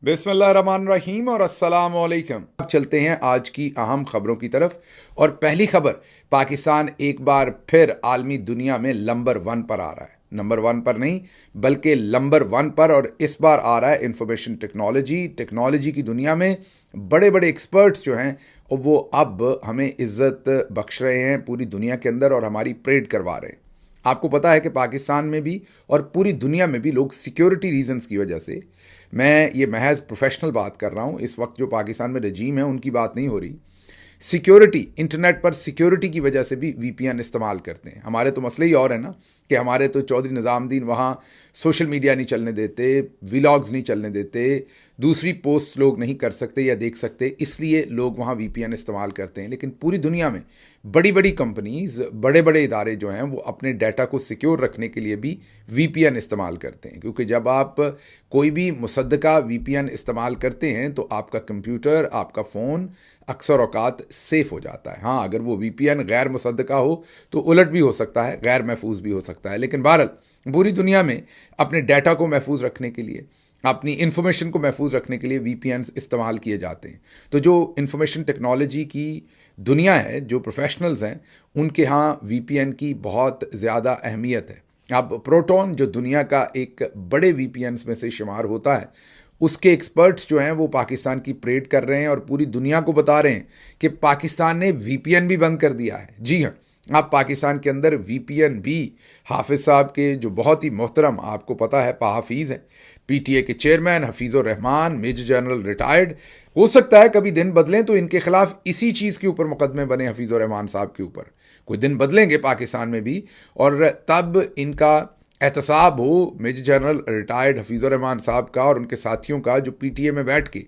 बिस्मिल्लाहिर्रहमानिर्रहीम और अस्सलाम वालेकुम। अब चलते हैं आज की अहम खबरों की तरफ। और पहली खबर, पाकिस्तान एक बार फिर आलमी दुनिया में नंबर 1 पर आ रहा है। नंबर 1 पर नहीं बल्कि नंबर 1 पर, और इस बार आ रहा है इंफॉर्मेशन टेक्नोलॉजी की दुनिया में बड़े बड़े एक्सपर्ट्स जो हैं वो अब हमें इज्जत बख्श रहे हैं पूरी दुनिया के अंदर और हमारी परेड करवा रहे हैं। आपको पता है कि पाकिस्तान में भी और पूरी दुनिया में भी लोग सिक्योरिटी रीजंस की वजह से, मैं ये महज प्रोफेशनल बात कर रहा हूँ, इस वक्त जो पाकिस्तान में रजीम है उनकी बात नहीं हो रही, सिक्योरिटी, इंटरनेट पर सिक्योरिटी की वजह से भी वीपीएन इस्तेमाल करते हैं। हमारे तो मसले ही और है ना कि हमारे तो चौधरी निज़ामुद्दीन वहाँ सोशल मीडिया नहीं चलने देते, व्लॉग्स नहीं चलने देते, दूसरी पोस्ट लोग नहीं कर सकते या देख सकते, इसलिए लोग वहाँ वीपीएन इस्तेमाल करते हैं। लेकिन पूरी दुनिया में बड़ी बड़ी कंपनीज, बड़े बड़े इदारे जो हैं वो अपने डाटा को सिक्योर रखने के लिए भी वीपीएन इस्तेमाल करते हैं, क्योंकि जब आप कोई भी मुसद्दका वीपीएन इस्तेमाल करते हैं तो आपका कंप्यूटर, आपका फ़ोन अक्सर औकात सेफ हो जाता है। हाँ, अगर वो वीपीएन गैर मुसद्दका हो तो उलट भी हो सकता है, गैर महफूज भी हो सकता है। लेकिन बहरहाल पूरी दुनिया में अपने डाटा को महफूज रखने के लिए, अपनी इन्फॉर्मेशन को महफूज रखने के लिए वीपीएन इस्तेमाल किए जाते हैं। तो जो इन्फॉर्मेशन टेक्नोलॉजी की दुनिया है, जो प्रोफेशनल्स हैं, उनके यहाँ वीपीएन की बहुत ज़्यादा अहमियत है। अब प्रोटोन जो दुनिया का एक बड़े वीपीएन में से शुमार होता है, उसके एक्सपर्ट्स जो हैं वो पाकिस्तान की परेड कर रहे हैं और पूरी दुनिया को बता रहे हैं कि पाकिस्तान ने वीपीएन भी बंद कर दिया है। जी हाँ, आप पाकिस्तान के अंदर वीपीएन भी, हाफिज़ साहब के जो बहुत ही मोहतरम, आपको पता है, हाफिज़ हैं, पीटीए के chairman Hafeezur Rehman, major general retired, हो सकता है कभी दिन बदलें तो इनके खिलाफ इसी चीज़ के ऊपर मुकदमे बने हफीज़ुर रहमान साहब के ऊपर। कोई दिन बदलेंगे पाकिस्तान में भी और तब इनका एहतसाब हो मेजर जनरल रिटायर्ड हफीज़ुर रहमान साहब का और उनके साथियों का, जो पीटीए में बैठ के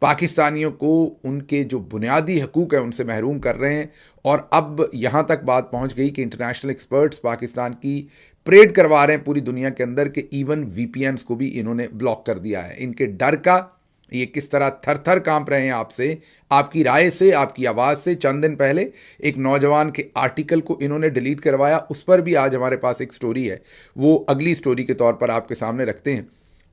पाकिस्तानियों को उनके जो बुनियादी हकूक़ है उनसे महरूम कर रहे हैं। और अब यहाँ तक बात पहुँच गई कि इंटरनेशनल एक्सपर्ट्स पाकिस्तान की परेड करवा रहे हैं पूरी दुनिया के अंदर कि इवन वीपीएन्स को भी इन्होंने ब्लॉक कर दिया है। इनके डर का ये किस तरह थर थर कांप रहे हैं आपसे, आपकी राय से, आपकी आवाज़ से। चंद दिन पहले एक नौजवान के आर्टिकल को इन्होंने डिलीट करवाया, उस पर भी आज हमारे पास एक स्टोरी है, वो अगली स्टोरी के तौर पर आपके सामने रखते हैं।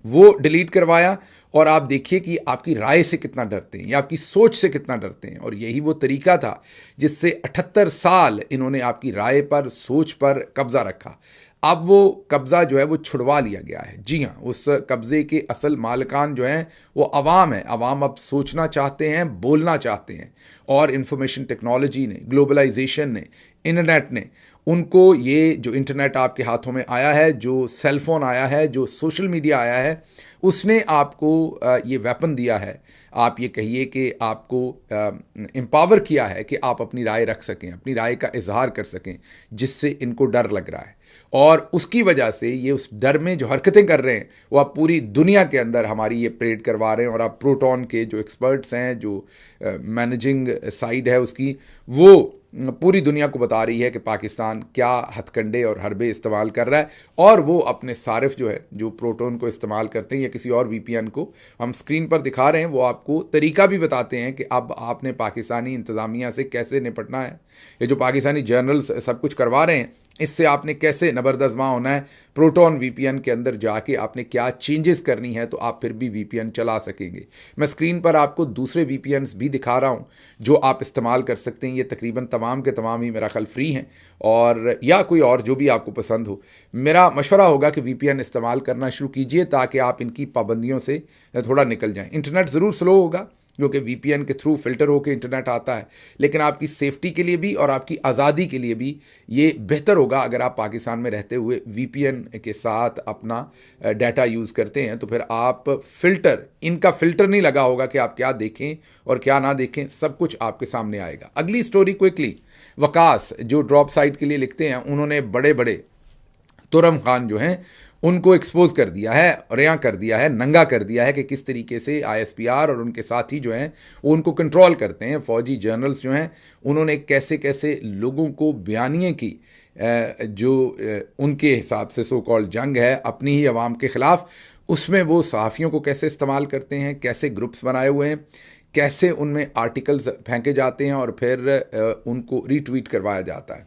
वो डिलीट करवाया और आप देखिए कि आपकी राय से कितना डरते हैं या आपकी सोच से कितना डरते हैं। और यही वो तरीका था जिससे 78 साल इन्होंने आपकी राय पर, सोच पर कब्ज़ा रखा। अब वो कब्ज़ा जो है वो छुड़वा लिया गया है। जी हाँ, उस कब्ज़े के असल मालिकान जो हैं वो अवाम है। अवाम अब सोचना चाहते हैं, बोलना चाहते हैं, और इंफॉर्मेशन टेक्नोलॉजी ने, ग्लोबलाइजेशन ने, इंटरनेट ने उनको, ये जो इंटरनेट आपके हाथों में आया है, जो सेल फोन आया है, जो सोशल मीडिया आया है, उसने आपको ये वेपन दिया है। आप ये कहिए कि आपको एम्पावर किया है कि आप अपनी राय रख सकें, अपनी राय का इजहार कर सकें, जिससे इनको डर लग रहा है। और उसकी वजह से ये उस डर में जो हरकतें कर रहे हैं वो आप पूरी दुनिया के अंदर हमारी ये परेड करवा रहे हैं। और आप प्रोटोन के जो एक्सपर्ट्स हैं, जो मैनेजिंग साइड है उसकी, वो पूरी दुनिया को बता रही है कि पाकिस्तान क्या हथकंडे और हरबे इस्तेमाल कर रहा है। और वो अपने सारिफ जो है, जो प्रोटोन को इस्तेमाल करते हैं या किसी और वीपीएन को, हम स्क्रीन पर दिखा रहे हैं, वो आपको तरीका भी बताते हैं कि अब आपने पाकिस्तानी इंतज़ामिया से कैसे निपटना है। ये जो पाकिस्तानी जर्नल्स सब कुछ करवा रहे हैं, इससे आपने कैसे नबरदज़मा होना है। प्रोटोन वीपीएन के अंदर जाके आपने क्या चेंजेस करनी है तो आप फिर भी वीपीएन चला सकेंगे। मैं स्क्रीन पर आपको दूसरे वीपीएन्स भी दिखा रहा हूं जो आप इस्तेमाल कर सकते हैं। ये तकरीबन तमाम के तमाम ही मेरा ख्याल फ्री हैं, और या कोई और जो भी आपको पसंद हो। मेरा मशवरा होगा कि वीपीएन इस्तेमाल करना शुरू कीजिए ताकि आप इनकी पाबंदियों से थोड़ा निकल जाएं। इंटरनेट ज़रूर स्लो होगा क्योंकि वीपीएन के थ्रू फ़िल्टर होकर इंटरनेट आता है, लेकिन आपकी सेफ्टी के लिए भी और आपकी आज़ादी के लिए भी ये बेहतर होगा अगर आप पाकिस्तान में रहते हुए वीपीएन के साथ अपना डाटा यूज़ करते हैं। तो फिर आप फ़िल्टर, इनका फ़िल्टर नहीं लगा होगा कि आप क्या देखें और क्या ना देखें, सब कुछ आपके सामने आएगा। अगली स्टोरी क्विकली, वकास जो ड्रॉप साइट के लिए लिखते हैं, उन्होंने बड़े बड़े तुरम खान जो हैं उनको एक्सपोज कर दिया है, रिया कर दिया है, नंगा कर दिया है कि किस तरीके से आईएसपीआर और उनके साथी जो हैं वो उनको कंट्रोल करते हैं। फौजी जर्नल्स जो हैं उन्होंने कैसे कैसे लोगों को बयानिए की, जो उनके हिसाब से सो कॉल्ड जंग है अपनी ही आवाम के ख़िलाफ़, उसमें वो सहाफ़ियों को कैसे इस्तेमाल करते हैं, कैसे ग्रुप्स बनाए हुए हैं, कैसे उनमें आर्टिकल्स फेंके जाते हैं और फिर उनको रीट्वीट करवाया जाता है।